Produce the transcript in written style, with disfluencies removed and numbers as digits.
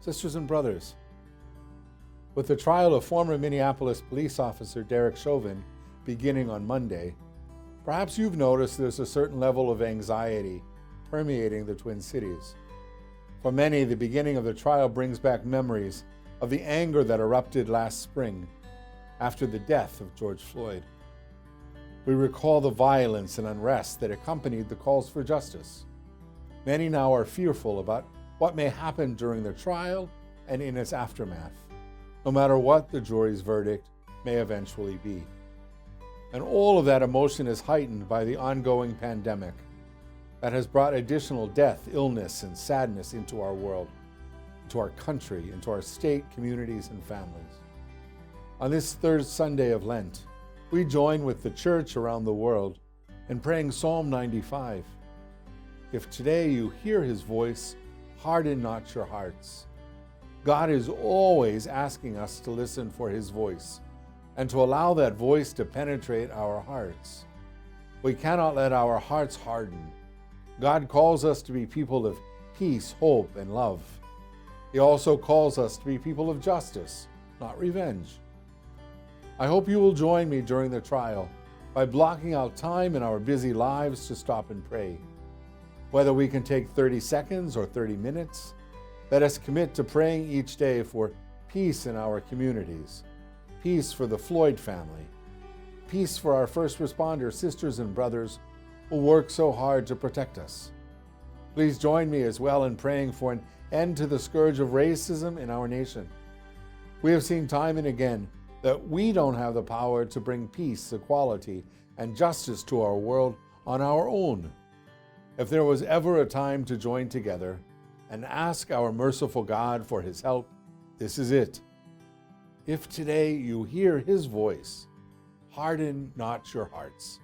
Sisters and brothers, with the trial of former Minneapolis police officer Derek Chauvin beginning on Monday, perhaps you've noticed there's a certain level of anxiety permeating the Twin Cities. For many, the beginning of the trial brings back memories of the anger that erupted last spring after the death of George Floyd. We recall the violence and unrest that accompanied the calls for justice. Many now are fearful about what may happen during the trial and in its aftermath, no matter what the jury's verdict may eventually be. And all of that emotion is heightened by the ongoing pandemic that has brought additional death, illness, and sadness into our world, into our country, into our state, communities, and families. On this third Sunday of Lent, we join with the church around the world in praying Psalm 95. If today you hear his voice, harden not your hearts. God is always asking us to listen for his voice and to allow that voice to penetrate our hearts. We cannot let our hearts harden. God calls us to be people of peace, hope, and love. He also calls us to be people of justice, not revenge. I hope you will join me during the trial by blocking out time in our busy lives to stop and pray. Whether we can take 30 seconds or 30 minutes, let us commit to praying each day for peace in our communities, peace for the Floyd family, peace for our first responder sisters and brothers who work so hard to protect us. Please join me as well in praying for an end to the scourge of racism in our nation. We have seen time and again that we don't have the power to bring peace, equality, and justice to our world on our own. If there was ever a time to join together and ask our merciful God for his help, this is it. If today you hear his voice, harden not your hearts.